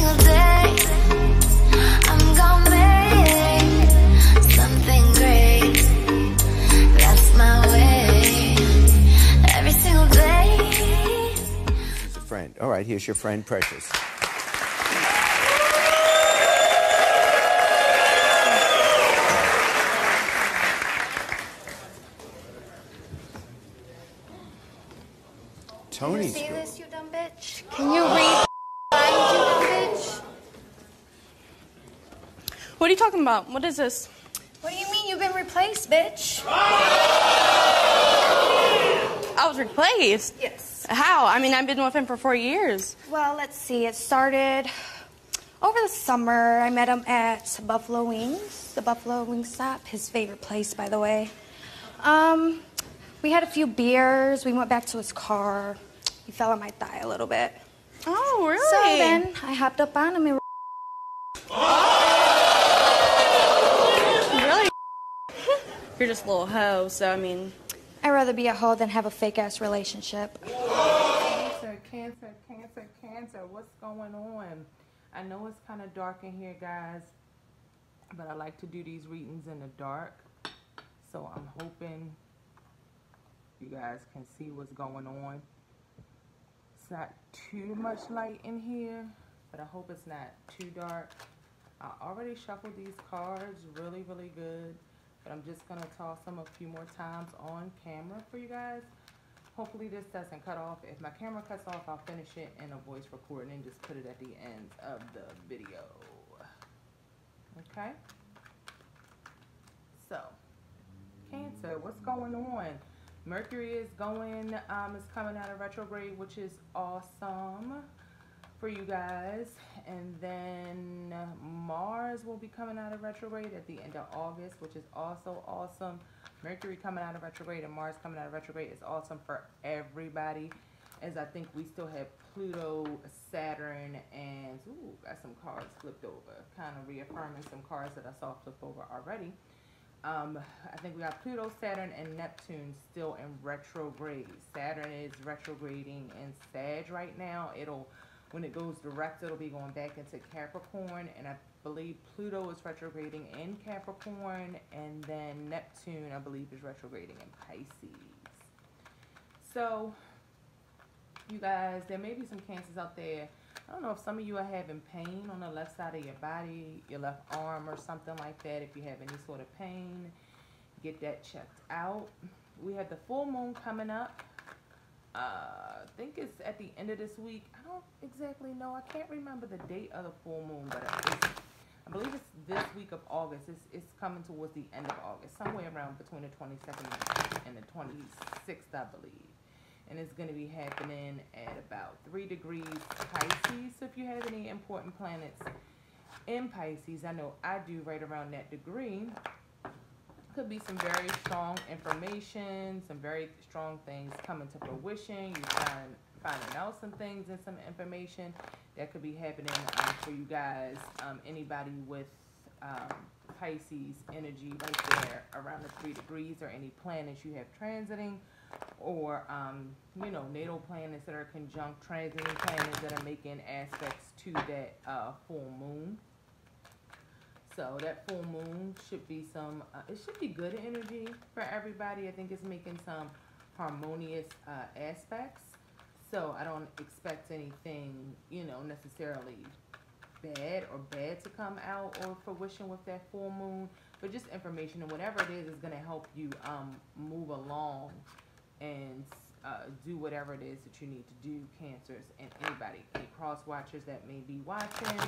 single day I'm gonna make something great. That's my way. Every single day. She's a friend. All right, here's your friend, Precious. Tony's Can you see girl. this, you dumb bitch? Can you read lines, you dumb bitch? What are you talking about? What is this? What do you mean you've been replaced, bitch? I was replaced? Yes. How? I mean, I've been with him for 4 years. Well, let's see. It started over the summer. I met him at Buffalo Wings, the Buffalo Wing Stop, his favorite place, by the way. We had a few beers. We went back to his car. He fell on my thigh a little bit. Oh, really? So then I hopped up on him and Really? You're just a little hoe, so I mean... I'd rather be a hoe than have a fake-ass relationship. Cancer, what's going on? I know it's kind of dark in here, guys, but I like to do these readings in the dark, so I'm hoping you guys can see what's going on. It's not too much light in here, but I hope it's not too dark. I already shuffled these cards really good, but I'm just going to toss them a few more times on camera for you guys. Hopefully this doesn't cut off. If my camera cuts off, I'll finish it in a voice recording and just put it at the end of the video. Okay? So, Cancer, what's going on? Mercury is coming out of retrograde, which is awesome for you guys. And then Mars will be coming out of retrograde at the end of August, which is also awesome. Mercury coming out of retrograde and Mars coming out of retrograde is awesome for everybody, as I think we still have Pluto, Saturn, and ooh, got some cards flipped over, kind of reaffirming some cards that I saw flipped over already. I think we got Pluto, Saturn, and Neptune still in retrograde. Saturn is retrograding in Sag right now. When it goes direct, it'll be going back into Capricorn, and I believe Pluto is retrograding in Capricorn, and then Neptune, I believe, is retrograding in Pisces. So, you guys, there may be some Cancers out there. I don't know if some of you are having pain on the left side of your body, your left arm or something like that. If you have any sort of pain, get that checked out. We have the full moon coming up. I think it's at the end of this week. I don't exactly know. I can't remember the date of the full moon, but I believe it's this week of August. It's coming towards the end of August, somewhere around between the 22nd and the 26th, I believe. And it's going to be happening at about 3 degrees Pisces. So if you have any important planets in Pisces, I know I do right around that degree. Could be some very strong information, some very strong things coming to fruition. You finding out some things and some information that could be happening for you guys. Anybody with Pisces energy right there around the 3 degrees, or any planets you have transiting, or you know, natal planets that are conjunct transiting planets that are making aspects to that full moon. So that full moon should be it should be good energy for everybody. I think it's making some harmonious aspects. So I don't expect anything, you know, necessarily bad to come out or fruition with that full moon, but just information, and whatever it is going to help you move along and do whatever it is that you need to do, Cancers, and anybody, any cross watchers that may be watching,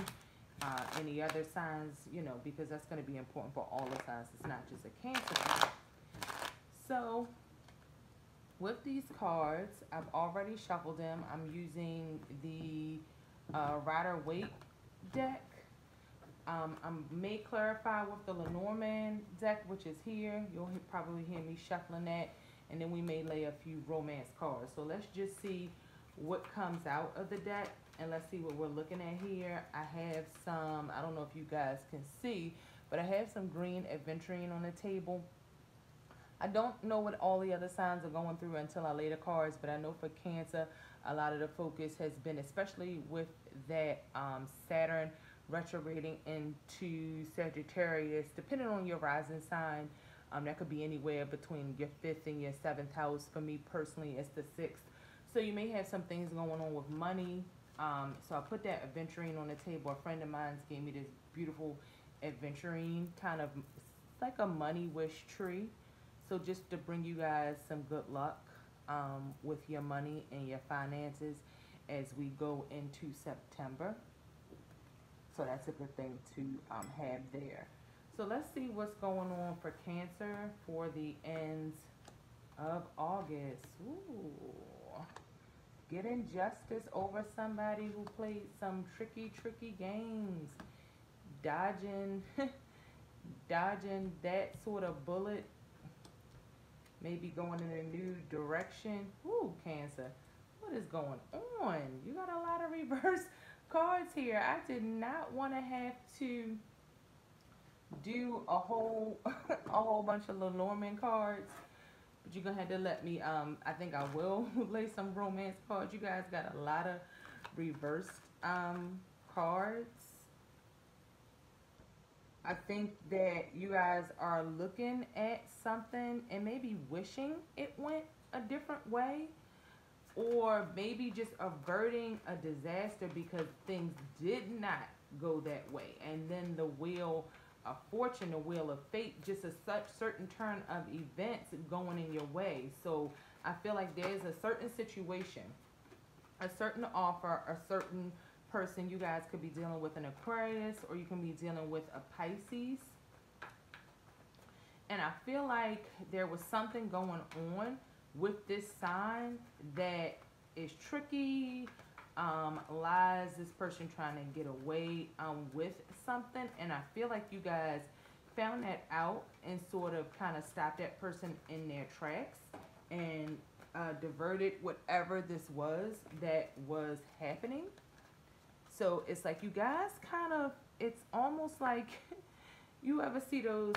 any other signs, you know, because that's going to be important for all the signs. It's not just a Cancer sign. So with these cards, I've already shuffled them. I'm using the Rider-Waite deck. I may clarify with the Lenormand deck, which is here. You'll probably hear me shuffling that. And then we may lay a few romance cards. So let's just see what comes out of the deck. And let's see what we're looking at here. I have some, I don't know if you guys can see, but I have some green aventurine on the table. I don't know what all the other signs are going through until I lay the cards, but I know for Cancer, a lot of the focus has been, especially with that Saturn retrograding into Sagittarius, depending on your rising sign. That could be anywhere between your 5th and your 7th house. For me personally, it's the 6th. So you may have some things going on with money. So I put that aventurine on the table. A friend of mine gave me this beautiful aventurine, kind of like a money wish tree. So just to bring you guys some good luck with your money and your finances as we go into September. So that's a good thing to have there. So let's see what's going on for Cancer for the ends of August. Ooh. Getting justice over somebody who played some tricky games. Dodging that sort of bullet. Maybe going in a new direction. Ooh, Cancer. What is going on? You got a lot of reverse cards here. I did not want to have to do a whole bunch of Lenormand cards, but you're gonna have to let me. I think I will lay some romance cards. You guys got a lot of reversed cards. I think that you guys are looking at something and maybe wishing it went a different way, or maybe just averting a disaster because things did not go that way. And then the wheel of fortune, the wheel of fate, just a such certain turn of events going in your way. So I feel like there's a certain situation, a certain offer, a certain person. You guys could be dealing with an Aquarius, or you can be dealing with a Pisces. And I feel like there was something going on with this sign that is tricky. Lies, this person trying to get away with something. And I feel like you guys found that out and sort of kind of stopped that person in their tracks and diverted whatever this was that was happening. So it's like you guys kind of, it's almost like you ever see those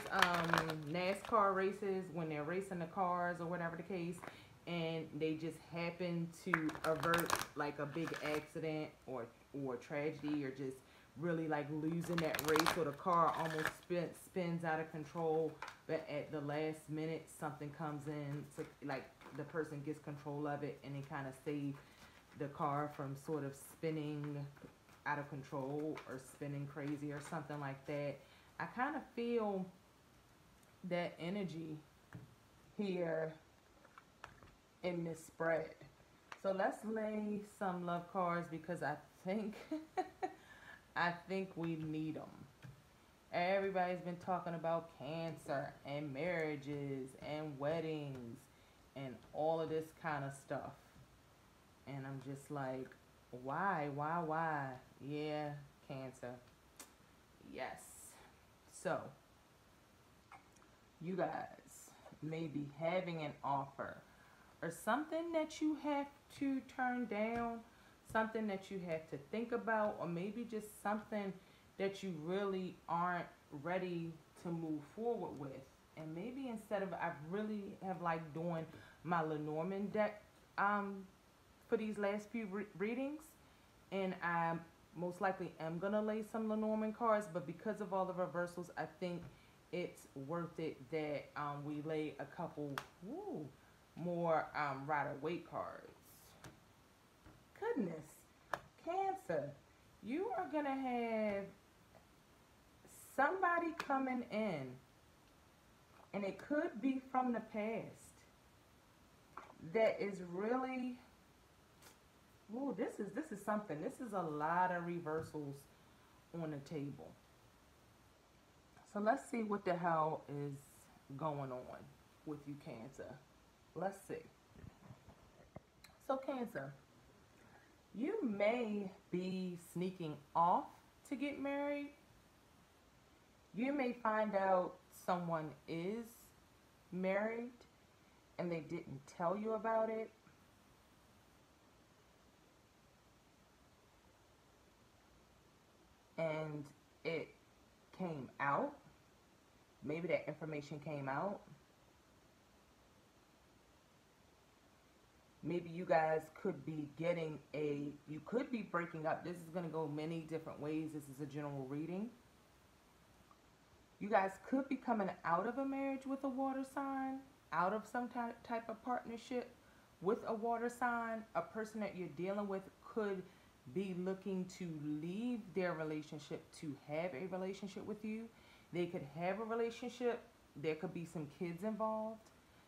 NASCAR races when they're racing the cars or whatever the case, and they just happen to avert like a big accident or tragedy, or just really like losing that race, or the car almost spins out of control, but at the last minute something comes in, so like the person gets control of it and they kind of save the car from sort of spinning out of control or spinning crazy or something like that. I kind of feel that energy here in this spread. So let's lay some love cards because I think I think we need them. Everybody's been talking about Cancer and marriages and weddings and all of this kind of stuff. And I'm just like, why? Yeah, Cancer. Yes. So, you guys may be having an offer or something that you have to turn down, something that you have to think about, or maybe just something that you really aren't ready to move forward with. And maybe instead of, I really have liked doing my Lenormand deck for these last few readings, and I most likely am gonna lay some Lenormand cards, but because of all the reversals, I think it's worth it that we lay a couple more Rider-Waite cards. Goodness, Cancer, you are gonna have somebody coming in, and it could be from the past, that is really, this is something. This is a lot of reversals on the table. So let's see what the hell is going on with you, Cancer. Let's see. So Cancer, you may be sneaking off to get married. You may find out someone is married and they didn't tell you about it. And it came out. Maybe that information came out. Maybe you guys could be you could be breaking up. This is going to go many different ways. This is a general reading. You guys could be coming out of a marriage with a water sign, out of some type of partnership with a water sign. A person that you're dealing with could be looking to leave their relationship to have a relationship with you. They could have a relationship. There could be some kids involved.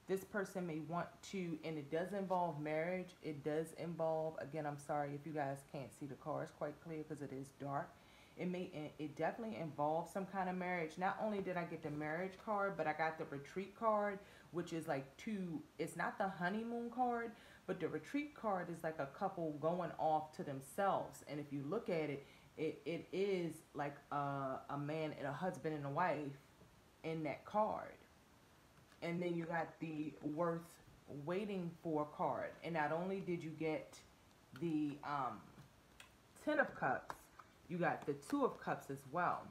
This person may want to, and it does involve marriage. It does involve, again, I'm sorry if you guys can't see the cards quite clear because it is dark. It definitely involves some kind of marriage. Not only did I get the marriage card, but I got the retreat card, which is like it's not the honeymoon card, but the retreat card is like a couple going off to themselves. And if you look at it, it is like a man and a husband and a wife in that card. And then you got the worth waiting for card. And not only did you get the 10 of cups, you got the 2 of cups as well.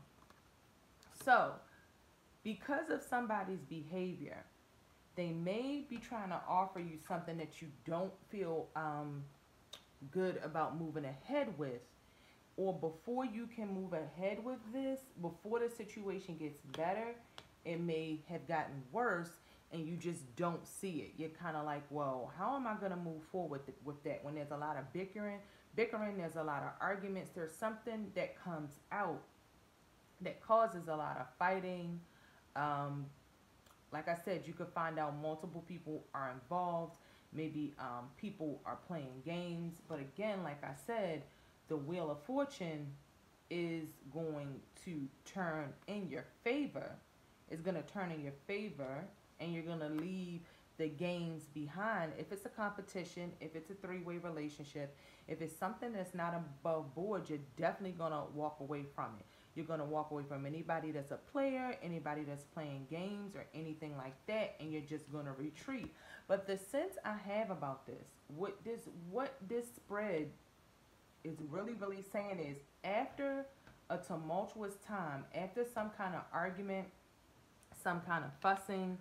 So because of somebody's behavior, they may be trying to offer you something that you don't feel good about moving ahead with. Or before you can move ahead with this, before the situation gets better, it may have gotten worse and you just don't see it. You're kind of like, well, how am I going to move forward with that? When there's a lot of bickering, there's a lot of arguments, there's something that comes out that causes a lot of fighting. Like I said, you could find out multiple people are involved. Maybe people are playing games. But again, like I said, the Wheel of Fortune is going to turn in your favor. It's going to turn in your favor, and you're going to leave the games behind. If it's a competition, if it's a three-way relationship, if it's something that's not above board, you're definitely going to walk away from it. You're going to walk away from anybody that's a player, anybody that's playing games or anything like that, and you're just going to retreat. But the sense I have about this, what this spread is really saying is, after a tumultuous time, after some kind of argument, some kind of fussing,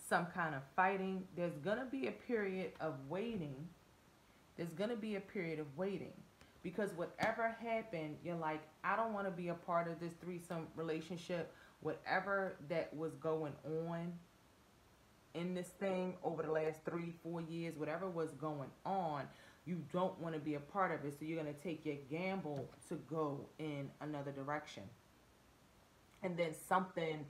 some kind of fighting, there's going to be a period of waiting. There's going to be a period of waiting. Because whatever happened, you're like, I don't want to be a part of this threesome relationship. Whatever that was going on in this thing over the last 3-4 years, whatever was going on, you don't want to be a part of it. So you're going to take your gamble to go in another direction. And then something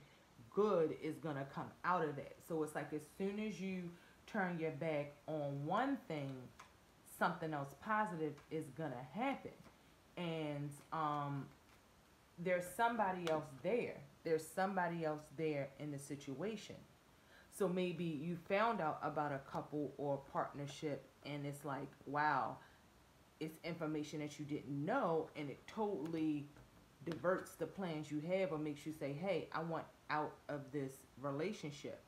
good is going to come out of that. So it's like as soon as you turn your back on one thing, something else positive is going to happen. And there's somebody else there. There's somebody else there in the situation. So maybe you found out about a couple or a partnership and it's like, wow, it's information that you didn't know, and it totally diverts the plans you have or makes you say, hey, I want out of this relationship.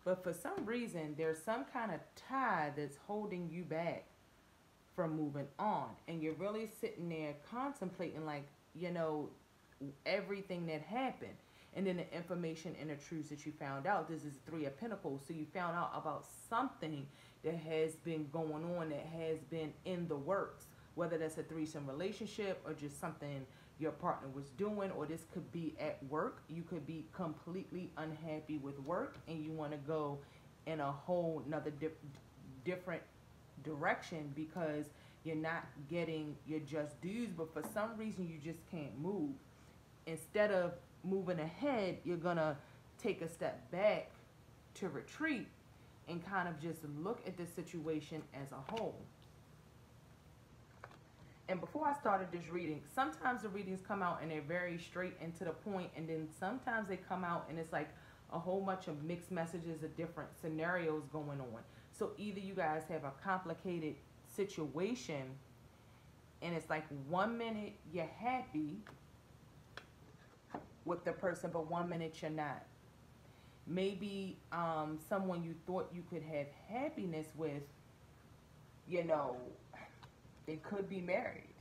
But for some reason, there's some kind of tie that's holding you back from moving on. And you're really sitting there contemplating, like, you know, everything that happened. And then the information and the truths that you found out. This is 3 of Pentacles. So you found out about something that has been going on, that has been in the works. Whether that's a threesome relationship or just something your partner was doing, or this could be at work. You could be completely unhappy with work and you want to go in a whole nother different direction because you're not getting your just dues, but for some reason you just can't move. Instead of moving ahead, you're gonna take a step back to retreat and kind of just look at the situation as a whole. And before I started this reading, sometimes the readings come out and they're very straight and to the point, and then sometimes they come out and it's like a whole bunch of mixed messages of different scenarios going on. So either you guys have a complicated situation and it's like 1 minute you're happy with the person, but 1 minute you're not. Maybe someone you thought you could have happiness with, you know, they could be married.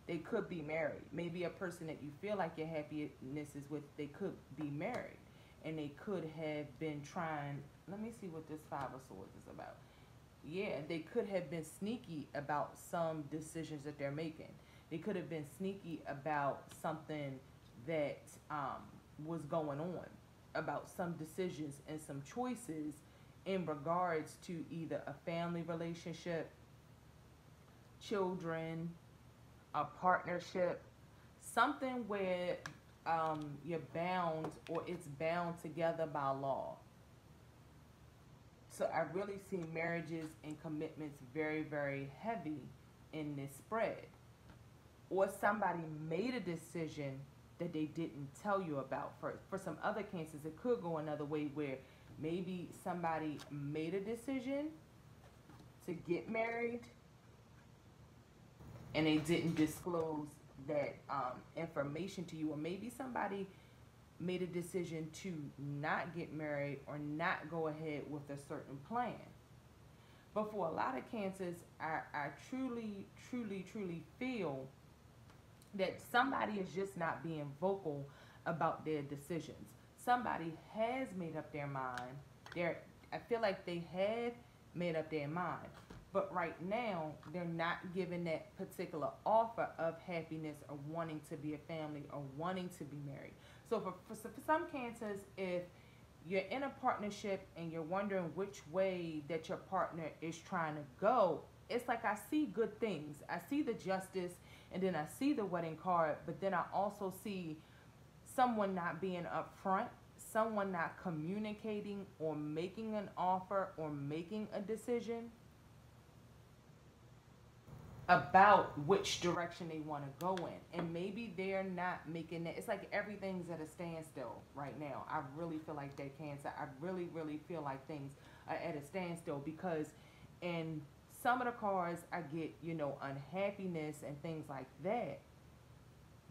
They could be married. Maybe a person that you feel like your happiness is with, they could be married. And they could have been trying, let me see what this 5 of Swords is about. yeah, they could have been sneaky about some decisions that they're making. They could have been sneaky about something that was going on, about some decisions and some choices in regards to either a family relationship, children, a partnership, something where you're bound or it's bound together by law. So I really see marriages and commitments very, very heavy in this spread. Or somebody made a decision that they didn't tell you about. For some other cases, it could go another way where maybe somebody made a decision to get married and they didn't disclose that information to you. Or maybe somebody made a decision to not get married or not go ahead with a certain plan. But for a lot of cancers, I truly, truly, truly feel that somebody is just not being vocal about their decisions. Somebody has made up their mind. I feel like they have made up their mind. But right now, they're not giving that particular offer of happiness or wanting to be a family or wanting to be married. So for some cancers, if you're in a partnership and you're wondering which way that your partner is trying to go, it's like I see good things. I see the justice and then I see the wedding card, but then I also see someone not being upfront, someone not communicating or making an offer or making a decision about which direction they want to go in. And maybe they're not making it. It's like everything's at a standstill right now. I really feel like that, Cancer. I really, really feel like things are at a standstill because in some of the cards I get, unhappiness and things like that.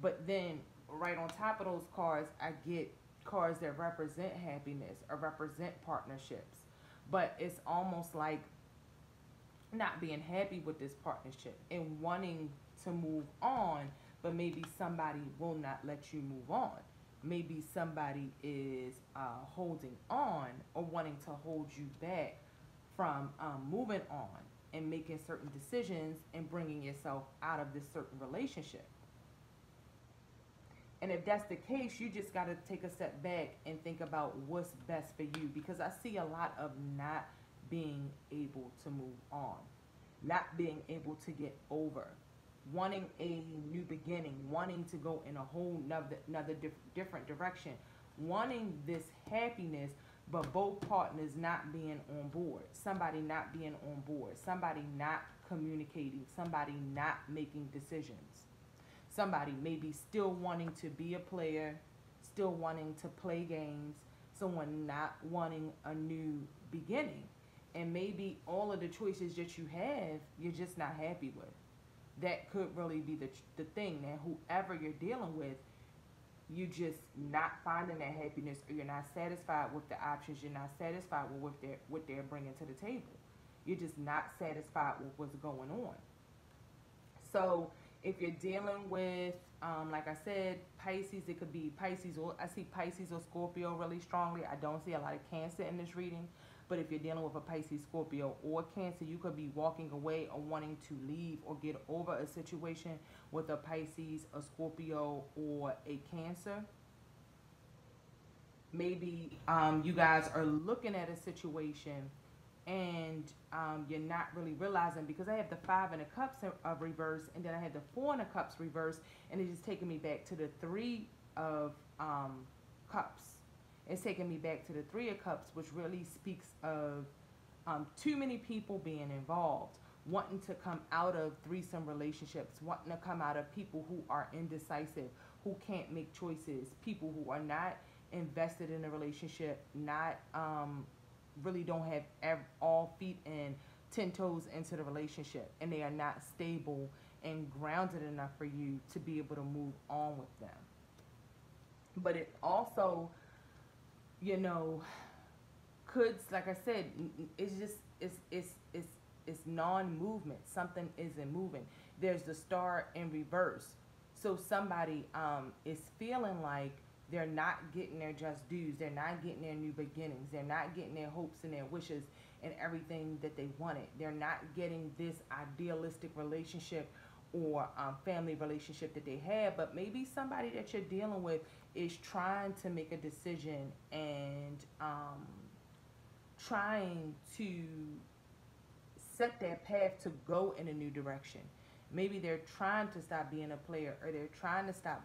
But then right on top of those cards, I get cards that represent happiness or represent partnerships. But it's almost like not being happy with this partnership and wanting to move on, but maybe somebody will not let you move on. Maybe somebody is holding on or wanting to hold you back from moving on and making certain decisions and bringing yourself out of this certain relationship. And if that's the case, you just got to take a step back and think about what's best for you, because I see a lot of not being able to move on, not being able to get over, wanting a new beginning, wanting to go in a whole another different direction, wanting this happiness, but both partners not being on board, somebody not being on board, somebody not communicating, somebody not making decisions, somebody maybe still wanting to be a player, still wanting to play games, someone not wanting a new beginning. And maybe all of the choices that you have, you're just not happy with. That could really be the thing. That whoever you're dealing with, you just not finding that happiness, or you're not satisfied with the options. You're not satisfied with what they're bringing to the table. You're just not satisfied with what's going on. So if you're dealing with, like I said, Pisces, it could be Pisces, or I see Pisces or Scorpio really strongly. I don't see a lot of Cancer in this reading. But if you're dealing with a Pisces, Scorpio, or Cancer, you could be walking away or wanting to leave or get over a situation with a Pisces, a Scorpio, or a Cancer. Maybe you guys are looking at a situation and you're not really realizing, because I have the 5 in the Cups of reverse, and then I had the 4 in the Cups reverse, and it's just taking me back to the 3 of Cups. It's taking me back to the 3 of Cups, which really speaks of too many people being involved, wanting to come out of threesome relationships, wanting to come out of people who are indecisive, who can't make choices, people who are not invested in a relationship, not really don't have all feet and 10 toes into the relationship, and they are not stable and grounded enough for you to be able to move on with them. But it also, could, like I said, it's just it's non-movement. Something isn't moving. There's the Star in reverse. So somebody is feeling like they're not getting their just dues. They're not getting their new beginnings. They're not getting their hopes and their wishes. and everything that they wanted. They're not getting this idealistic relationship or family relationship that they had, but maybe somebody that you're dealing with is trying to make a decision and trying to set their path to go in a new direction. Maybe they're trying to stop being a player, or they're trying to stop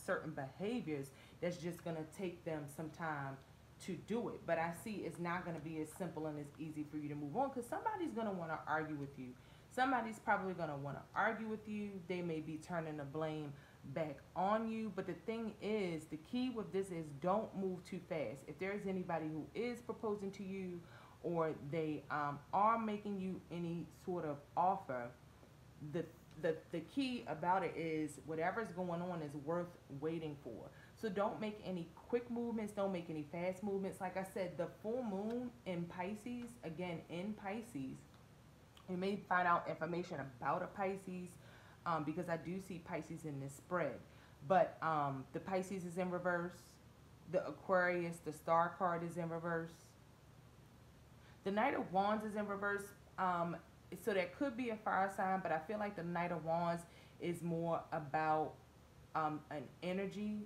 certain behaviors that's just going to take them some time to do it. But I see it's not going to be as simple and as easy for you to move on, because somebody's going to want to argue with you. Somebody's probably going to want to argue with you. They may be turning the blame back on you. But the thing is, the key with this is don't move too fast. If there's anybody who is proposing to you, or they are making you any sort of offer, the key about it is whatever's going on is worth waiting for. So don't make any quick movements. Don't make any fast movements. Like I said, the full moon in Pisces, again, in Pisces, you may find out information about a Pisces, because I do see Pisces in this spread. But the Pisces is in reverse. The Aquarius, the star card, is in reverse. The Knight of Wands is in reverse. So that could be a fire sign, but I feel like the Knight of Wands is more about an energy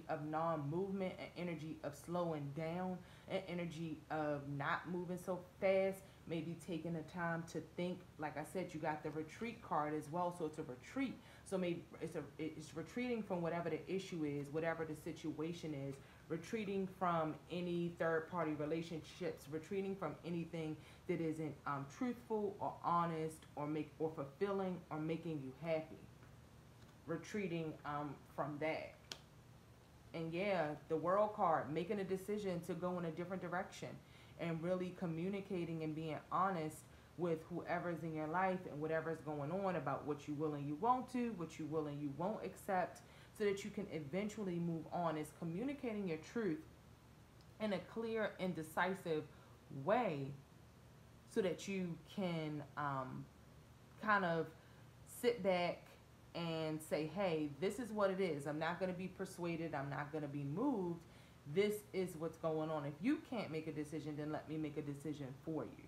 of non-movement, an energy of slowing down, an energy of not moving so fast, maybe taking the time to think. Like I said, you got the retreat card as well, so it's a retreat. So maybe it's retreating from whatever the issue is, whatever the situation is, retreating from any third-party relationships, retreating from anything that isn't truthful or honest or fulfilling or making you happy. Retreating from that. And yeah, the World card, making a decision to go in a different direction and really communicating and being honest with whoever's in your life and whatever's going on about what you will and you won't do, what you will and you won't accept, so that you can eventually move on. Is communicating your truth in a clear and decisive way, so that you can kind of sit back and say, hey, this is what it is. I'm not going to be persuaded. I'm not going to be moved. This is what's going on. If you can't make a decision, then let me make a decision for you.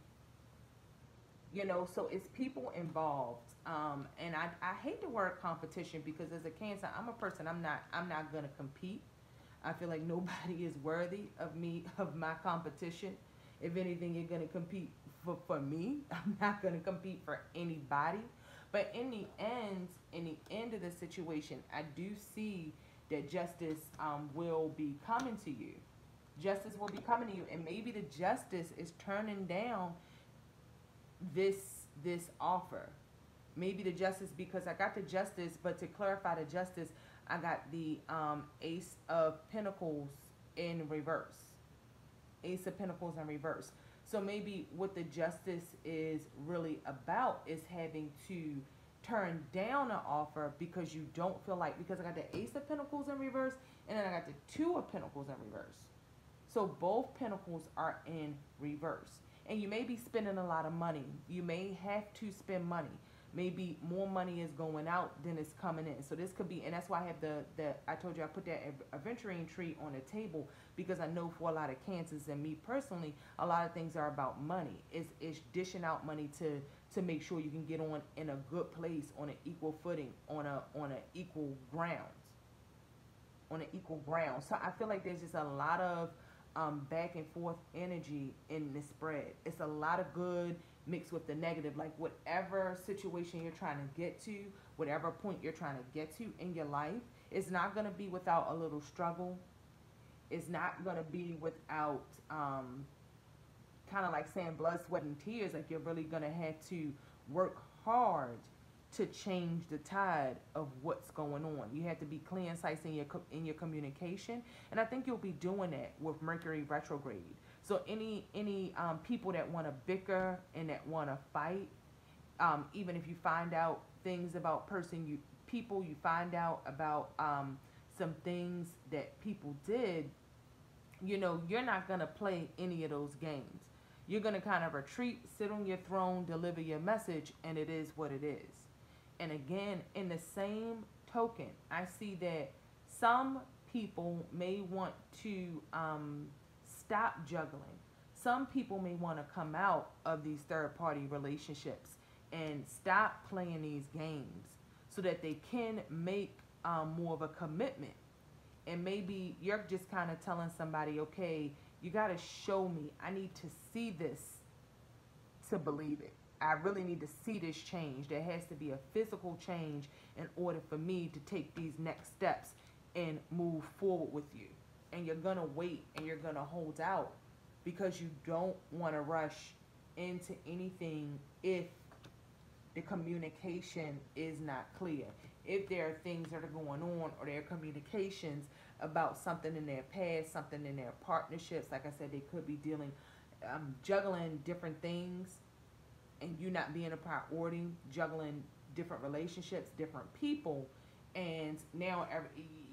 You know, so it's people involved. And I hate the word competition, because as a Cancer, I'm a person, I'm not going to compete. I feel like nobody is worthy of my competition. If anything, you're going to compete for me. I'm not going to compete for anybody. But in the end of the situation, I do see that justice will be coming to you. Justice will be coming to you. And maybe the justice is turning down this offer. Maybe the justice, because I got the justice, but to clarify the justice, I got the Ace of Pentacles in reverse. Ace of Pentacles in reverse. So maybe what the justice is really about is having to turn down an offer because you don't feel like, because I got the Ace of Pentacles in reverse, and then I got the Two of Pentacles in reverse. So both Pentacles are in reverse. And you may be spending a lot of money. You may have to spend money. Maybe more money is going out than is coming in. So this could be, and that's why I have I told you I put that aventurine tree on the table, because I know for a lot of Cancers and me personally, a lot of things are about money. It's dishing out money to make sure you can get on in a good place, on an equal footing, on a equal ground. On an equal ground. So I feel like there's just a lot of back and forth energy in this spread. It's a lot of good mixed with the negative. Like whatever situation you're trying to get to, whatever point you're trying to get to in your life, it's not going to be without a little struggle. It's not going to be without kind of like saying blood, sweat, and tears. Like you're really going to have to work hard to change the tide of what's going on. You have to be clear and concise in your communication, and I think you'll be doing that with Mercury retrograde. So any people that want to bicker and that want to fight, even if you find out things about people you find out about some things that people did, you know, you're not going to play any of those games. You're going to kind of retreat, sit on your throne, deliver your message, and it is what it is. And again, in the same token, I see that some people may want to stop juggling. some people may want to come out of these third-party relationships and stop playing these games so that they can make more of a commitment. And maybe you're just kind of telling somebody, okay, you got to show me. I need to see this to believe it. I really need to see this change. There has to be a physical change in order for me to take these next steps and move forward with you. And you're going to wait and you're going to hold out because you don't want to rush into anything if the communication is not clear. If there are things that are going on or there are communications about something in their past, something in their partnerships, like I said, they could be dealing, juggling different things and you not being a priority, juggling different relationships, different people, and now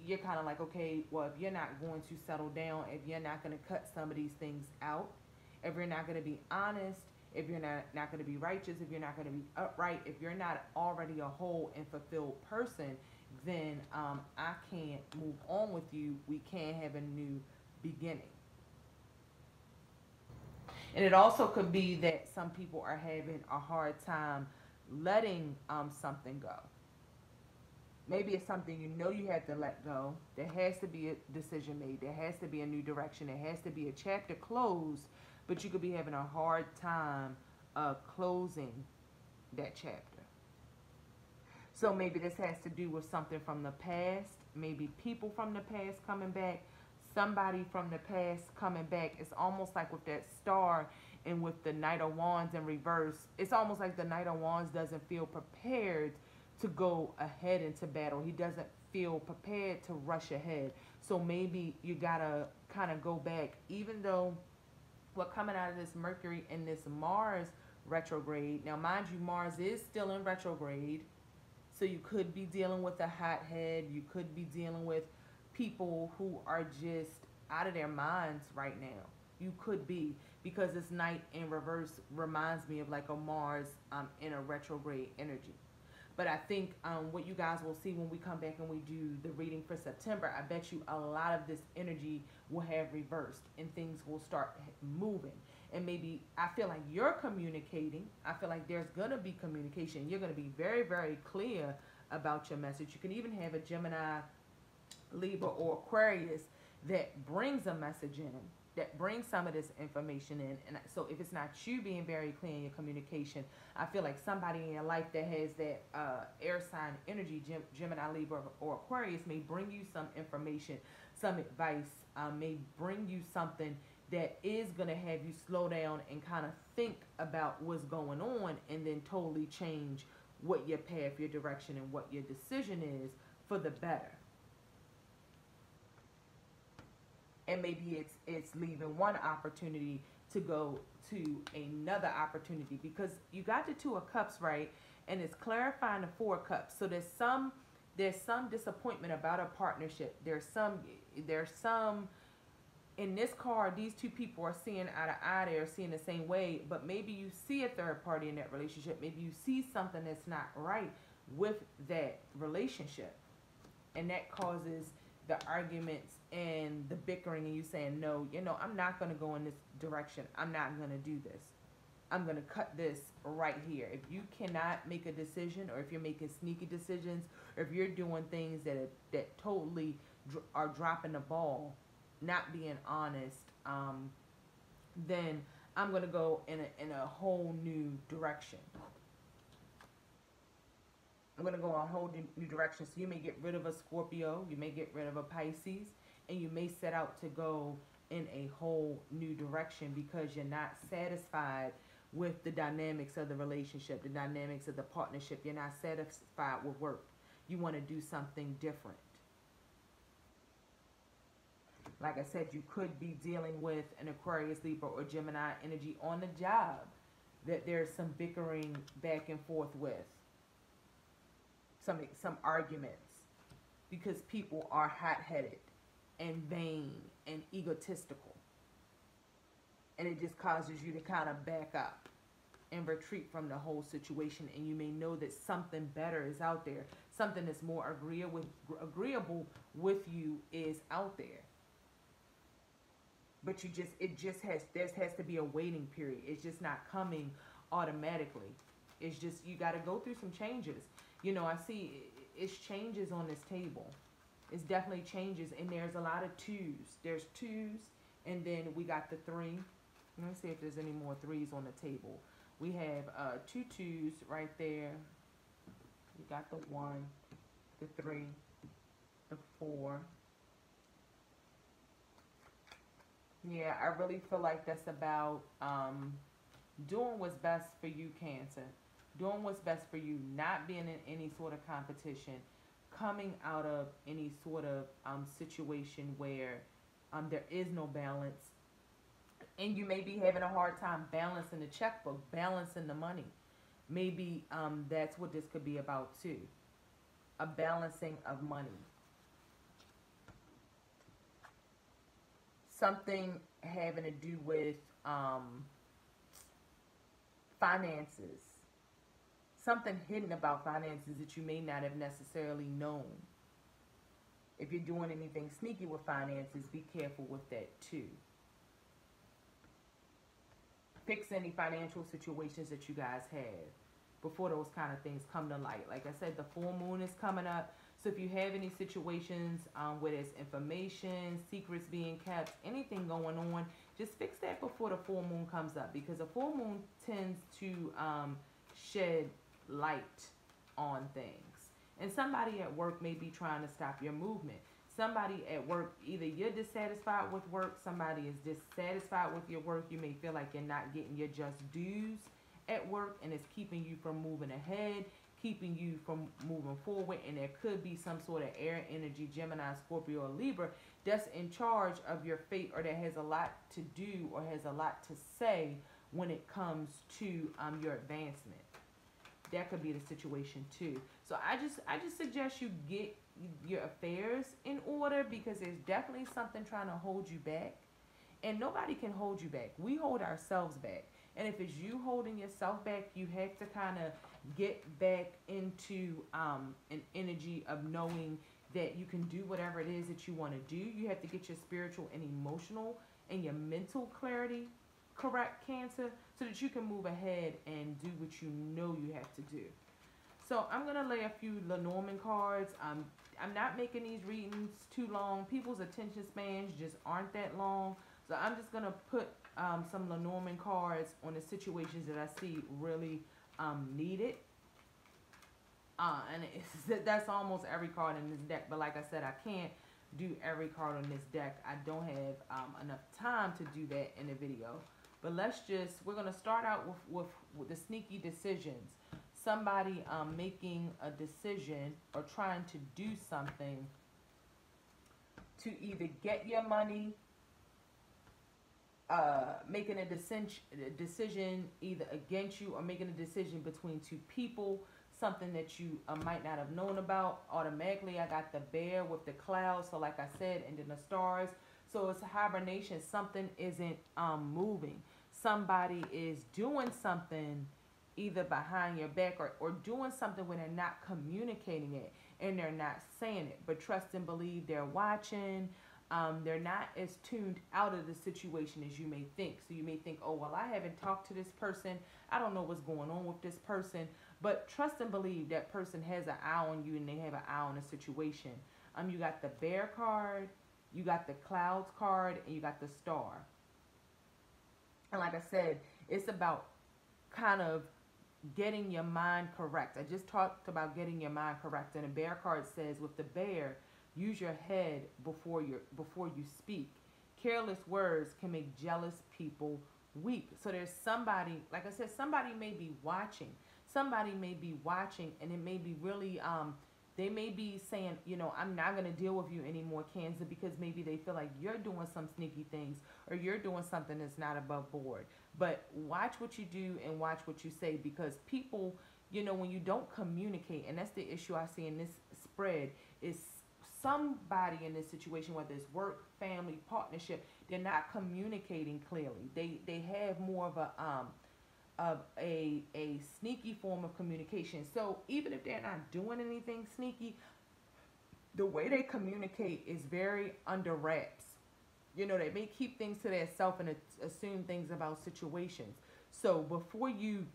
you're kind of like, okay, well, if you're not going to settle down, if you're not going to cut some of these things out, if you're not going to be honest, if you're not going to be righteous, if you're not going to be upright, if you're not already a whole and fulfilled person, then I can't move on with you. We can't have a new beginning. And it also could be that some people are having a hard time letting something go. Maybe it's something you know you have to let go. There has to be a decision made. There has to be a new direction. There has to be a chapter closed, but you could be having a hard time closing that chapter. So maybe this has to do with something from the past, maybe people from the past coming back, somebody from the past coming back. It's almost like with that star and with the Knight of Wands in reverse, it's almost like the Knight of Wands doesn't feel prepared to go ahead into battle. He doesn't feel prepared to rush ahead. So maybe you gotta kind of go back, even though we're coming out of this Mercury and this Mars retrograde. Now, mind you, Mars is still in retrograde. So you could be dealing with a hothead. You could be dealing with people who are just out of their minds right now. You could be, because this Knight in reverse reminds me of like a Mars in a retrograde energy. But I think what you guys will see when we come back and we do the reading for September, I bet you a lot of this energy will have reversed and things will start moving. And maybe I feel like you're communicating. I feel like there's going to be communication. You're going to be very, very clear about your message. You can even have a Gemini, Libra, or Aquarius that brings a message in, that brings some of this information in. And so if it's not you being very clear in your communication, I feel like somebody in your life that has that air sign energy, Gemini, Libra, or Aquarius, may bring you some information, some advice, may bring you something that is going to have you slow down and kind of think about what's going on and then totally change what your path, your direction, and what your decision is for the better. And maybe it's leaving one opportunity to go to another opportunity, because you got the Two of Cups, right? And it's clarifying the Four of Cups. So there's some disappointment about a partnership. There's some in this card, these two people are seeing eye to eye, they're seeing the same way, but maybe you see a third party in that relationship. Maybe you see something that's not right with that relationship, and that causes the arguments and the bickering, and you saying, no, I'm not going to go in this direction. I'm not going to do this. I'm going to cut this right here. If you cannot make a decision, or if you're making sneaky decisions, or if you're doing things that totally are dropping the ball, not being honest, then I'm going to go in a whole new direction. I'm going to go a whole new direction. So you may get rid of a Scorpio, you may get rid of a Pisces, and you may set out to go in a whole new direction because you're not satisfied with the dynamics of the relationship, the dynamics of the partnership. You're not satisfied with work. You want to do something different. Like I said, you could be dealing with an Aquarius, Libra, or Gemini energy on the job that there's some bickering back and forth with. Some arguments, because people are hot-headed and vain and egotistical. And it just causes you to kind of back up and retreat from the whole situation. And you may know that something better is out there. Something that's more agreeable with you is out there. but there has to be a waiting period. It's just not coming automatically. It's just, you got to go through some changes. You know, I see it's changes on this table. It's definitely changes, and there's a lot of twos. There's twos, and then we got the 3. Let me see if there's any more 3s on the table. We have 2 twos right there. We got the 1, the 3, the 4. Yeah, I really feel like that's about doing what's best for you, Cancer. Doing what's best for you, not being in any sort of competition, coming out of any sort of situation where there is no balance, and you may be having a hard time balancing the checkbook, balancing the money. Maybe that's what this could be about too, a balancing of money. Something having to do with finances. Something hidden about finances that you may not have necessarily known. If you're doing anything sneaky with finances, be careful with that too. Fix any financial situations that you guys have before those kind of things come to light. Like I said, the full moon is coming up. So if you have any situations where there's information, secrets being kept, anything going on, just fix that before the full moon comes up, because a full moon tends to shed light on things. And somebody at work may be trying to stop your movement. Somebody at work, either you're dissatisfied with work, somebody is dissatisfied with your work. You may feel like you're not getting your just dues at work, and it's keeping you from moving ahead, keeping you from moving forward. And there could be some sort of air energy, Gemini, Scorpio, or Libra, that's in charge of your fate, or that has a lot to do or has a lot to say when it comes to your advancement. That could be the situation too. So I just suggest you get your affairs in order, because there's definitely something trying to hold you back, and nobody can hold you back. We hold ourselves back. And if it's you holding yourself back, you have to kind of get back into an energy of knowing that you can do whatever it is that you want to do. You have to get your spiritual and emotional and your mental clarity correct, Cancer, so that you can move ahead and do what you know you have to do. So I'm going to lay a few Lenormand cards. I'm not making these readings too long. People's attention spans just aren't that long. So I'm just going to put some Lenormand cards on the situations that I see really needed. And that's almost every card in this deck. But like I said, I can't do every card on this deck. I don't have enough time to do that in the video. But we're going to start out with the sneaky decisions. Somebody making a decision or trying to do something to either get your money, making a decision either against you, or making a decision between two people, something that you might not have known about. Automatically, I got the bear with the clouds, so like I said, and then the stars. So it's a hibernation. Something isn't moving. Somebody is doing something either behind your back or doing something when they're not communicating it and they're not saying it. But trust and believe they're watching. They're not as tuned out of the situation as you may think. So you may think, oh, well, I haven't talked to this person. I don't know what's going on with this person. But trust and believe that person has an eye on you, and they have an eye on the situation. You got the bear card, you got the clouds card, and you got the star. And like I said, it's about kind of getting your mind correct. I just talked about getting your mind correct. And the bear card says, with the bear, use your head before you speak. Careless words can make jealous people weep. So there's somebody, like I said, somebody may be watching. Somebody may be watching, and it may be really, they may be saying, you know, I'm not going to deal with you anymore, Cancer, because maybe they feel like you're doing some sneaky things or you're doing something that's not above board. But watch what you do and watch what you say, because people, you know, when you don't communicate, and that's the issue I see in this spread, is somebody in this situation, whether it's work, family, partnership, they're not communicating clearly. They have more of a sneaky form of communication. So even if they're not doing anything sneaky, the way they communicate is very under wraps. You know, they may keep things to themselves and assume things about situations. So before you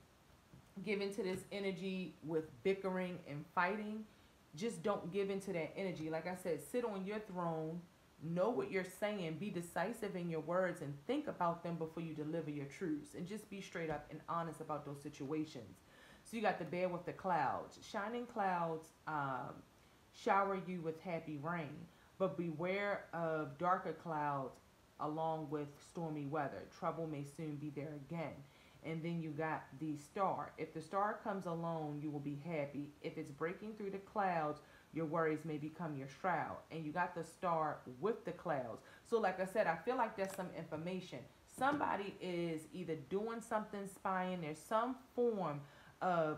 give into this energy with bickering and fighting, just don't give into that energy. Like I said, sit on your throne, know what you're saying, be decisive in your words, and think about them before you deliver your truths, and just be straight up and honest about those situations. So you got the bear with the clouds. Shining clouds shower you with happy rain, but beware of darker clouds along with stormy weather. Trouble may soon be there again. And then you got the star. If the star comes alone, you will be happy. If it's breaking through the clouds, your worries may become your shroud. And you got the star with the clouds. So like I said, I feel like there's some information. Somebody is either doing something, spying. There's some form of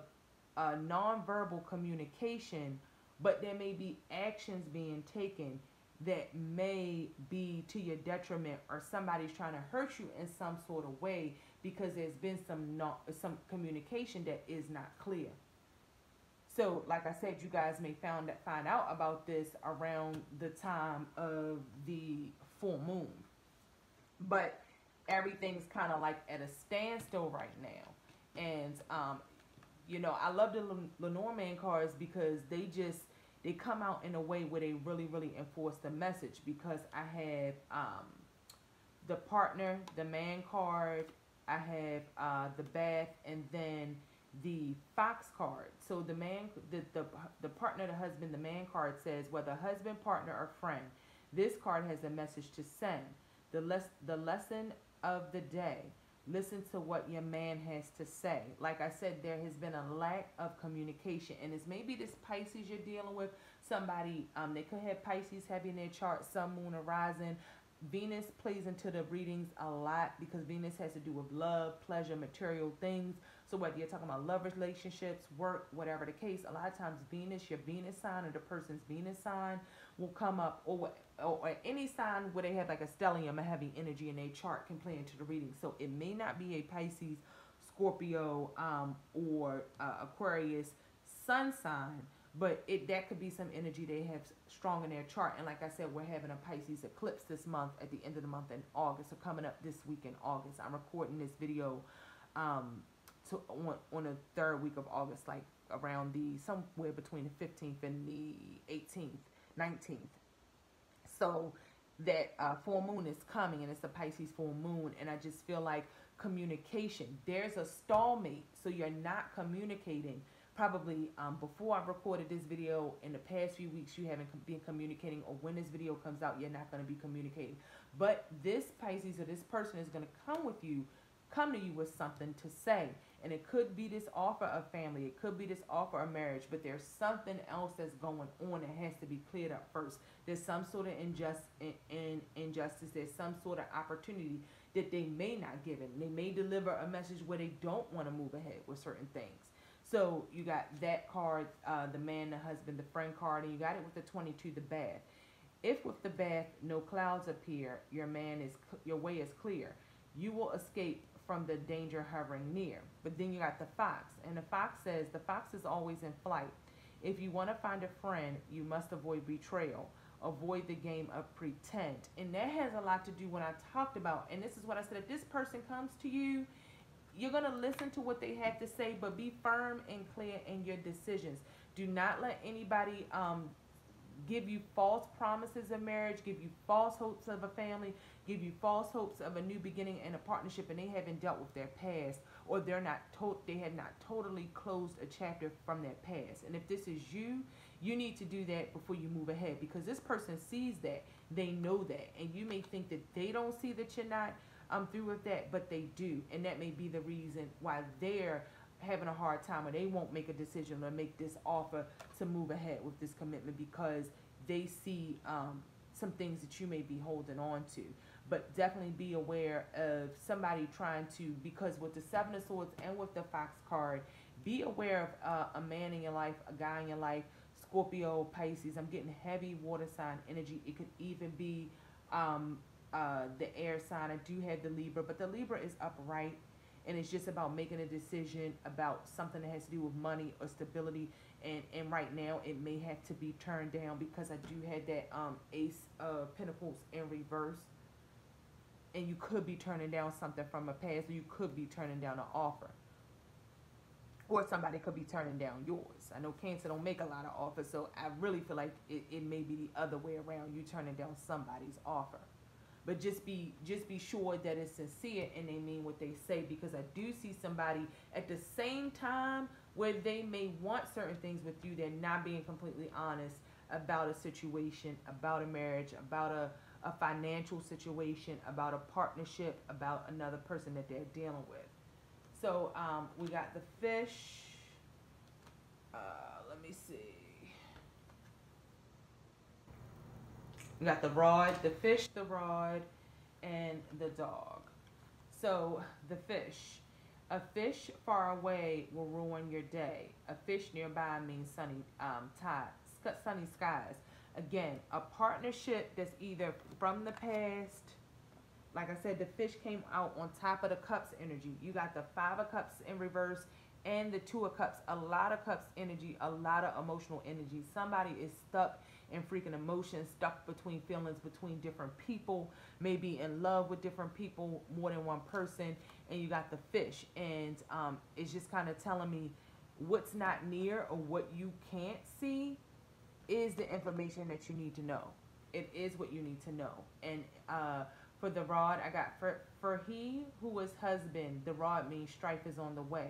nonverbal communication, but there may be actions being taken that may be to your detriment, or somebody's trying to hurt you in some sort of way because there's been some communication that is not clear. So like I said, you guys may find out about this around the time of the full moon, but everything's kind of like at a standstill right now. And you know, I love the Lenormand cards because they come out in a way where they really, really enforce the message, because I have the partner, the man card, I have the bath, and then the fox card. So the man, the partner, the husband, the man card says, whether husband, partner, or friend, this card has a message to send. The lesson of the day. Listen to what your man has to say. Like I said, there has been a lack of communication, and it's maybe this Pisces you're dealing with. Somebody, they could have Pisces heavy in their chart, sun, moon, or rising. Venus plays into the readings a lot because Venus has to do with love, pleasure, material things. So whether you're talking about love relationships, work, whatever the case, a lot of times Venus, your Venus sign, or the person's Venus sign will come up, or any sign where they have like a stellium, a heavy energy in their chart, can play into the reading. So it may not be a Pisces, Scorpio, or Aquarius sun sign, but that could be some energy they have strong in their chart. And like I said, we're having a Pisces eclipse this month at the end of the month in August. So coming up this week in August, I'm recording this video on the third week of August, like around somewhere between the 15th and the 18th, 19th. So that full moon is coming, and it's a Pisces full moon, and I just feel like communication, there's a stalemate, so you're not communicating. Probably before I recorded this video, in the past few weeks, you haven't been communicating, or when this video comes out, you're not going to be communicating. But this Pisces, or this person, is going to come to you with something to say. And it could be this offer of family, it could be this offer of marriage, but there's something else that's going on that has to be cleared up first. There's some sort of injustice, there's some sort of opportunity that they may not give it. They may deliver a message where they don't want to move ahead with certain things. So you got that card, the man, the husband, the friend card, and you got it with the 22, the bath. If with the bath no clouds appear, your way is clear. You will escape from the danger hovering near. But then you got the fox, and the fox says the fox is always in flight. If you want to find a friend, you must avoid betrayal. Avoid the game of pretend. And that has a lot to do with what I talked about. And this is what I said. If this person comes to you, you're going to listen to what they have to say, but be firm and clear in your decisions. Do not let anybody give you false promises of marriage, give you false hopes of a family, give you false hopes of a new beginning and a partnership, and they haven't dealt with their past, or they have not totally closed a chapter from their past. And if this is you, you need to do that before you move ahead, because this person sees that, they know that, and you may think that they don't see that you're not through with that, but they do, and that may be the reason why they're having a hard time, or they won't make a decision or make this offer to move ahead with this commitment, because they see some things that you may be holding on to. But definitely be aware of somebody trying to, because with the Seven of Swords and with the Fox card, be aware of a man in your life, a guy in your life, Scorpio, Pisces. I'm getting heavy water sign energy. It could even be the air sign. I do have the Libra, but the Libra is upright, and it's just about making a decision about something that has to do with money or stability, and right now it may have to be turned down, because I do have that Ace of Pentacles in reverse. and you could be turning down something from a past, or you could be turning down an offer. Or somebody could be turning down yours. I know Cancer don't make a lot of offers, so I really feel like it may be the other way around. You turning down somebody's offer. But just be sure that it's sincere and they mean what they say, because I do see somebody at the same time where they may want certain things with you, they're not being completely honest about a situation, about a marriage, about a financial situation, about a partnership, about another person that they're dealing with. So we got the fish. Let me see. We got the rod, the fish, the rod, and the dog. So the fish. A fish far away will ruin your day. A fish nearby means sunny skies. Again, a partnership that's either from the past. Like I said, the fish came out on top of the cups energy. You got the 5 of cups in reverse and the 2 of cups. A lot of cups energy, a lot of emotional energy. Somebody is stuck in freaking emotions, stuck between feelings, between different people, maybe in love with different people, more than one person. And you got the fish. And it's just kind of telling me what's not near or what you can't see is the information that you need to know. It is what you need to know. And for the rod, I got for he who is husband, the rod means strife is on the way.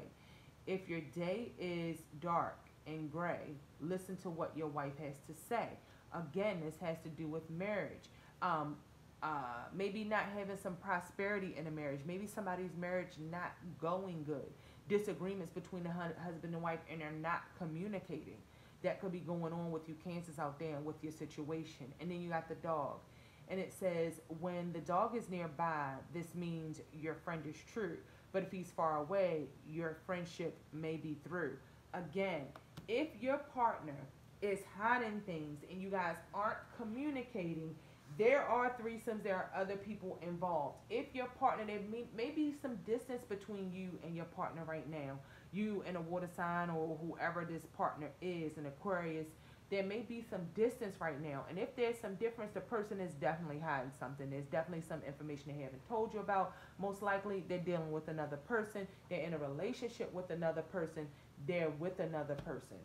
If your day is dark and gray, listen to what your wife has to say. Again, this has to do with marriage. Maybe not having some prosperity in a marriage. Maybe somebody's marriage not going good. Disagreements between the husband and wife, and they're not communicating. That could be going on with you Cancers out there and with your situation. And then you got the dog. And it says, when the dog is nearby, this means your friend is true. But if he's far away, your friendship may be through. Again, if your partner is hiding things and you guys aren't communicating, there are threesomes, there are other people involved. If your partner, there may be some distance between you and your partner right now. You and a water sign, or whoever this partner is, an Aquarius, there may be some distance right now. And if there's some difference, the person is definitely hiding something. There's definitely some information they haven't told you about. Most likely they're dealing with another person. They're in a relationship with another person. They're with another person.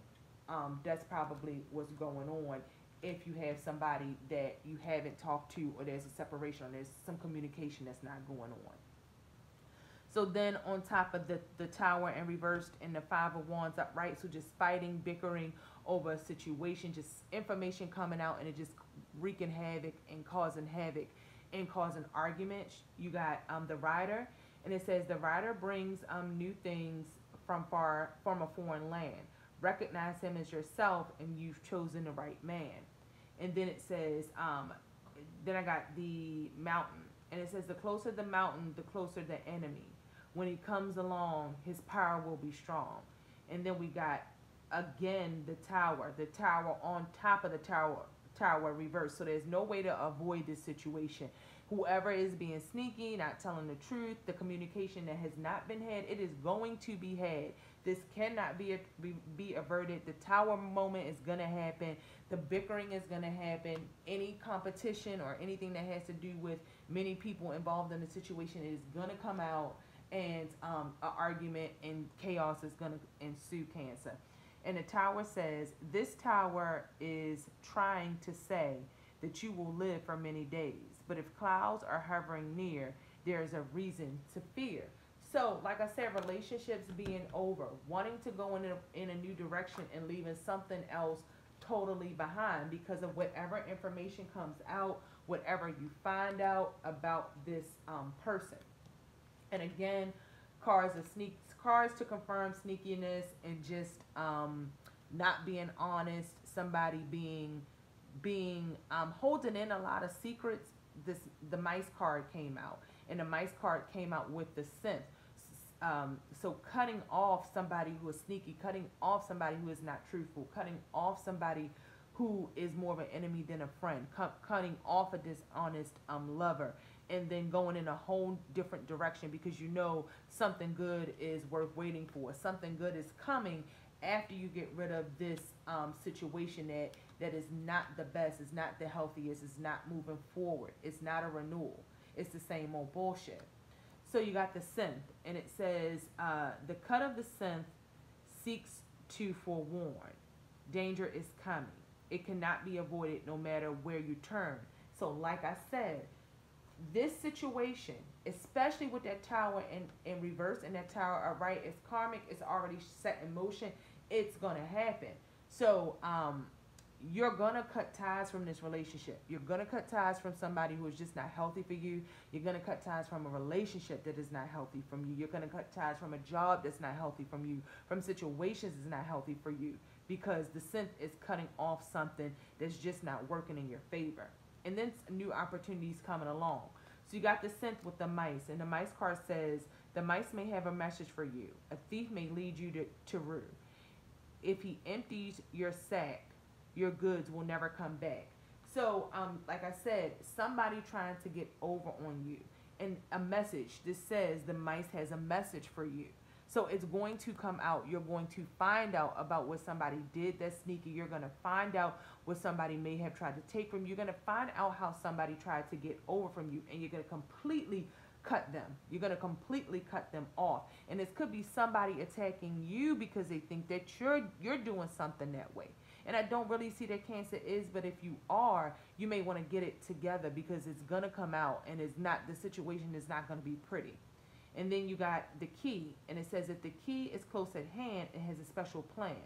That's probably what's going on if you have somebody that you haven't talked to, or there's a separation, or there's some communication that's not going on. So then on top of the tower and reversed and the 5 of Wands upright, so just fighting, bickering over a situation, just information coming out and it just wreaking havoc and causing arguments. You got the rider, and it says the rider brings new things from a foreign land. Recognize him as yourself, and you've chosen the right man. And then it says, then I got the mountain, and it says the closer the mountain, the closer the enemy. When he comes along, his power will be strong. And then we got, again, the tower on top of the tower reversed. So there's no way to avoid this situation. Whoever is being sneaky, not telling the truth, the communication that has not been had, it is going to be had. This cannot be averted. The tower moment is going to happen. The bickering is going to happen. Any competition or anything that has to do with many people involved in the situation is going to come out. And an argument and chaos is going to ensue, Cancer. And the tower says, this tower is trying to say that you will live for many days. But if clouds are hovering near, there's a reason to fear. So, like I said, relationships being over, wanting to go in a new direction and leaving something else totally behind because of whatever information comes out, whatever you find out about this person. And again, cards to confirm sneakiness and just not being honest. Somebody being holding in a lot of secrets. The mice card came out, and the mice card came out with the scent. So cutting off somebody who is sneaky, cutting off somebody who is not truthful, cutting off somebody who is more of an enemy than a friend, cutting off a dishonest lover. And then going in a whole different direction because you know something good is worth waiting for. Something good is coming after you get rid of this situation that is not the best, is not the healthiest, is not moving forward. It's not a renewal. it's the same old bullshit. So you got the synth, and it says, the cut of the synth seeks to forewarn. Danger is coming. It cannot be avoided no matter where you turn. So like I said, this situation, especially with that tower in reverse and that tower upright, is karmic. It's already set in motion. It's going to happen. So you're going to cut ties from this relationship. You're going to cut ties from somebody who is just not healthy for you. You're going to cut ties from a relationship that is not healthy from you. You're going to cut ties from a job that's not healthy from you, from situations that's not healthy for you, because the synth is cutting off something that's just not working in your favor. And then new opportunities coming along. So you got the synth with the mice, and the mice card says, the mice may have a message for you. A thief may lead you to rue. If he empties your sack, your goods will never come back. So, like I said, somebody trying to get over on you. And a message, this says the mice has a message for you. So it's going to come out. You're going to find out about what somebody did that's sneaky. You're going to find out what somebody may have tried to take from you. You're going to find out how somebody tried to get over from you. And you're going to completely cut them. You're going to completely cut them off. And this could be somebody attacking you because they think that you're doing something that way. And I don't really see that Cancer is, but if you are, you may want to get it together, because it's going to come out, and it's not, the situation is not going to be pretty. And then you got the key, and it says that the key is close at hand and has a special plan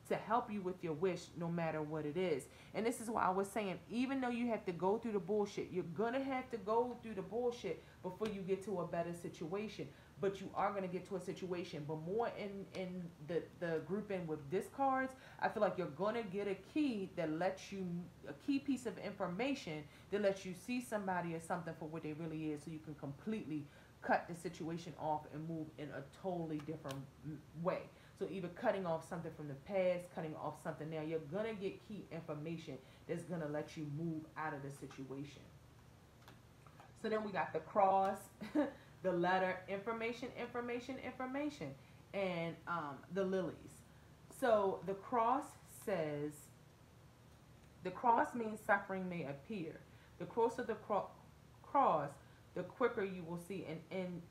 to help you with your wish no matter what it is. And this is why I was saying, even though you have to go through the bullshit, you're going to have to go through the bullshit before you get to a better situation. But you are going to get to a situation. But more in the grouping with discards, I feel like you're going to get a key that lets you, a key piece of information that lets you see somebody or something for what they really is, so you can completely cut the situation off and move in a totally different way. So either cutting off something from the past, cutting off something now, you're going to get key information that's going to let you move out of the situation. So then we got the cross, the letter, information, information, information, and the lilies. So the cross says, the cross means suffering may appear. The closer the cross, the quicker you will see an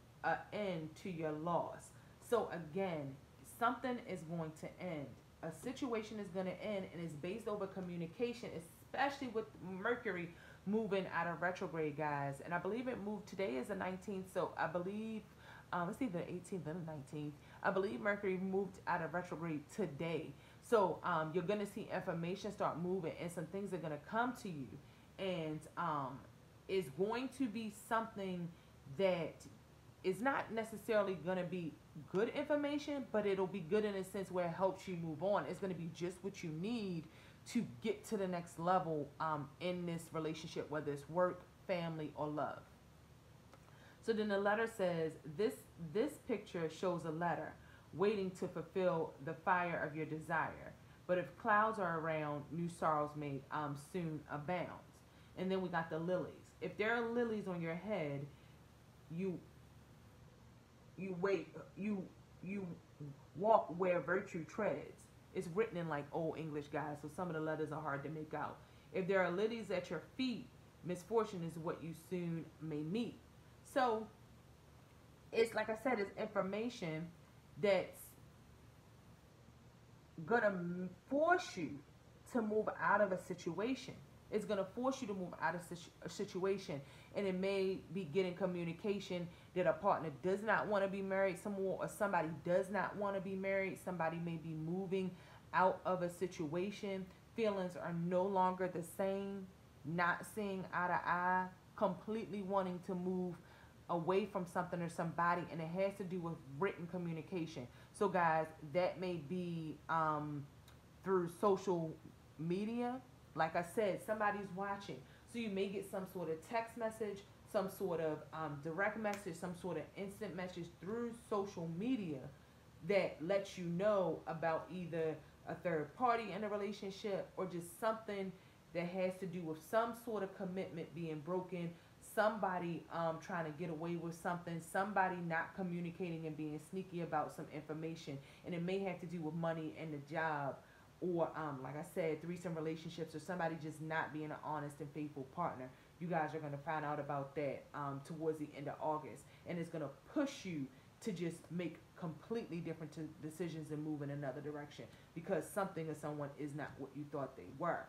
end to your loss. So again, something is going to end. A situation is going to end, and it's based over communication, especially with Mercury moving out of retrograde, guys. And I believe it moved, today is the 19th, so I believe, it's either the 18th or the 19th. I believe Mercury moved out of retrograde today. So you're going to see information start moving, and some things are going to come to you. And it's going to be something that is not necessarily going to be good information, but it'll be good in a sense where it helps you move on. It's going to be just what you need to get to the next level in this relationship, whether it's work, family, or love. So then the letter says, this picture shows a letter waiting to fulfill the fire of your desire. But if clouds are around, new sorrows may soon abound. And then we got the lilies. If there are lilies on your head, you walk where virtue treads. It's written in like old English, guys, so some of the letters are hard to make out. If there are lilies at your feet, misfortune is what you soon may meet. So it's, like I said, it's information that's gonna force you to move out of a situation. It's going to force you to move out of a situation, and it may be getting communication that a partner does not want to be married, or somebody does not want to be married. Somebody may be moving out of a situation. Feelings are no longer the same, not seeing eye to eye, completely wanting to move away from something or somebody, and it has to do with written communication. So guys, that may be through social media. Like I said, somebody's watching. So you may get some sort of text message, some sort of direct message, some sort of instant message through social media that lets you know about either a third party in a relationship, or just something that has to do with some sort of commitment being broken, somebody trying to get away with something, somebody not communicating and being sneaky about some information. And it may have to do with money and the job, or like I said, threesome relationships, or somebody just not being an honest and faithful partner. You guys are going to find out about that towards the end of August. And it's going to push you to just make completely different decisions and move in another direction, because something or someone is not what you thought they were.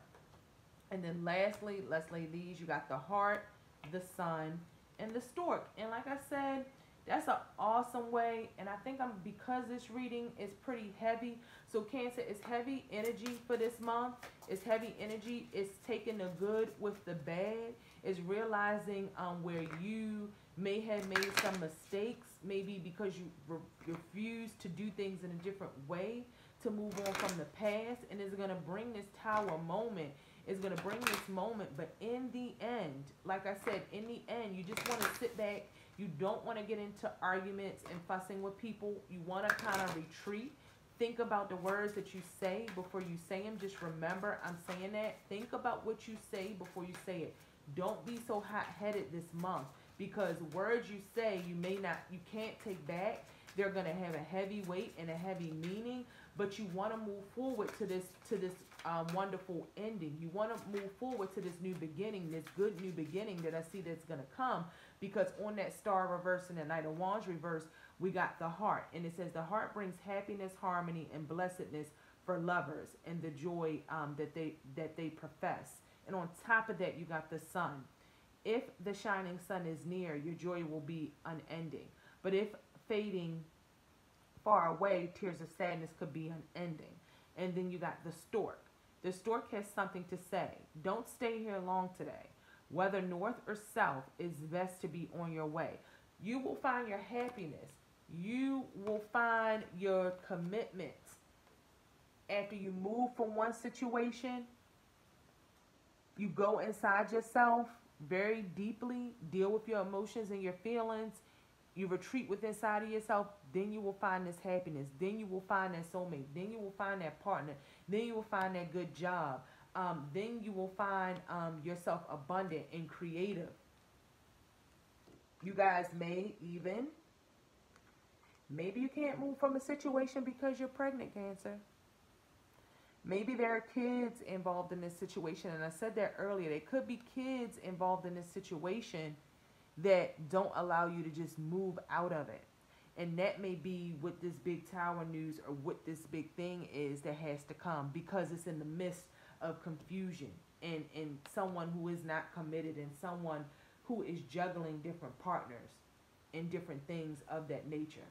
And then lastly, let's lay these. You got the heart, the sun, and the stork. And like I said, that's an awesome way. And I think because this reading is pretty heavy. So Cancer, is heavy energy for this month. It's heavy energy. It's taking the good with the bad. It's realizing where you may have made some mistakes, maybe because you refused to do things in a different way to move on from the past. And it's going to bring this Tower moment. It's going to bring this moment. But in the end, like I said, in the end, you just want to sit back. You don't want to get into arguments and fussing with people. You want to kind of retreat. Think about the words that you say before you say them. Just remember, I'm saying that. Think about what you say before you say it. Don't be so hot-headed this month, because words you say you can't take back. They're going to have a heavy weight and a heavy meaning, but you want to move forward to this wonderful ending. You want to move forward to this new beginning, this good new beginning that I see that's going to come, because on that Star reverse and the Knight of Wands reverse, we got the heart. And it says the heart brings happiness, harmony, and blessedness for lovers, and the joy that they profess. And on top of that, you got the sun. If the shining sun is near, your joy will be unending. But if fading far away, tears of sadness could be unending. And then you got the stork. The stork has something to say. Don't stay here long today. Whether north or south, it's best to be on your way. You will find your happiness. You will find your commitment after you move from one situation. You go inside yourself very deeply, deal with your emotions and your feelings. You retreat within inside of yourself. Then you will find this happiness. Then you will find that soulmate. Then you will find that partner. Then you will find that good job. Then you will find yourself abundant and creative. You guys maybe you can't move from a situation because you're pregnant, Cancer. Maybe there are kids involved in this situation. And I said that earlier. There could be kids involved in this situation that don't allow you to just move out of it. And that may be what this big Tower news or what this big thing is that has to come, because it's in the midst of confusion and someone who is not committed and someone who is juggling different partners and different things of that nature.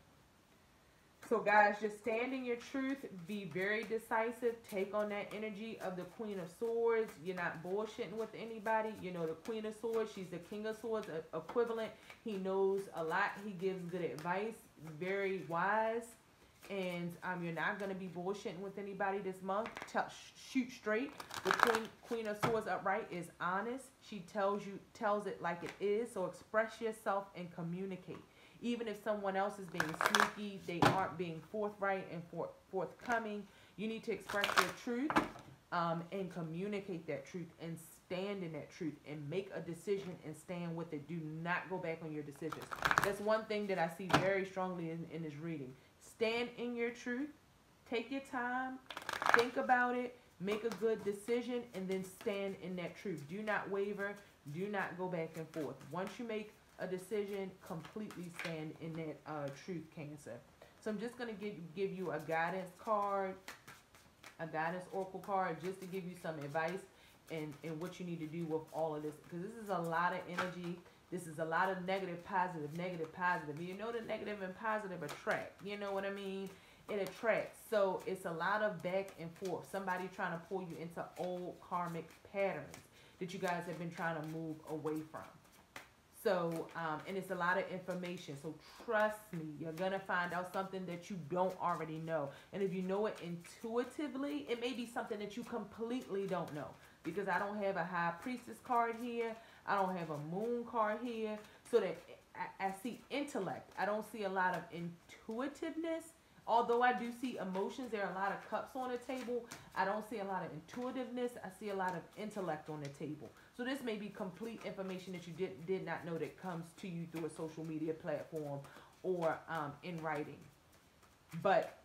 So guys, just stand in your truth. Be very decisive. Take on that energy of the Queen of Swords. You're not bullshitting with anybody. You know, the Queen of Swords, she's the King of Swords equivalent. He knows a lot. He gives good advice. Very wise. And you're not going to be bullshitting with anybody this month. Shoot straight. The Queen of Swords upright is honest. She tells it like it is. So express yourself and communicate. Even if someone else is being sneaky, they aren't being forthright and forthcoming, you need to express your truth and communicate that truth and stand in that truth and make a decision and stand with it. Do not go back on your decisions. That's one thing that I see very strongly in this reading. Stand in your truth. Take your time. Think about it. Make a good decision and then stand in that truth. Do not waver. Do not go back and forth. Once you make a decision, completely stand in that truth, Cancer. So I'm just going to give you a guidance card, a guidance oracle card, just to give you some advice and what you need to do with all of this. Because this is a lot of energy. This is a lot of negative, positive, negative, positive. You know, the negative and positive attract. You know what I mean? It attracts. So it's a lot of back and forth. Somebody trying to pull you into old karmic patterns that you guys have been trying to move away from. So, and it's a lot of information. So trust me, you're going to find out something that you don't already know. And if you know it intuitively, it may be something that you completely don't know. Because I don't have a High Priestess card here. I don't have a Moon card here. So that I see intellect. I don't see a lot of intuitiveness. Although I do see emotions, there are a lot of cups on the table. I don't see a lot of intuitiveness. I see a lot of intellect on the table. So this may be complete information that you did not know that comes to you through a social media platform or in writing. But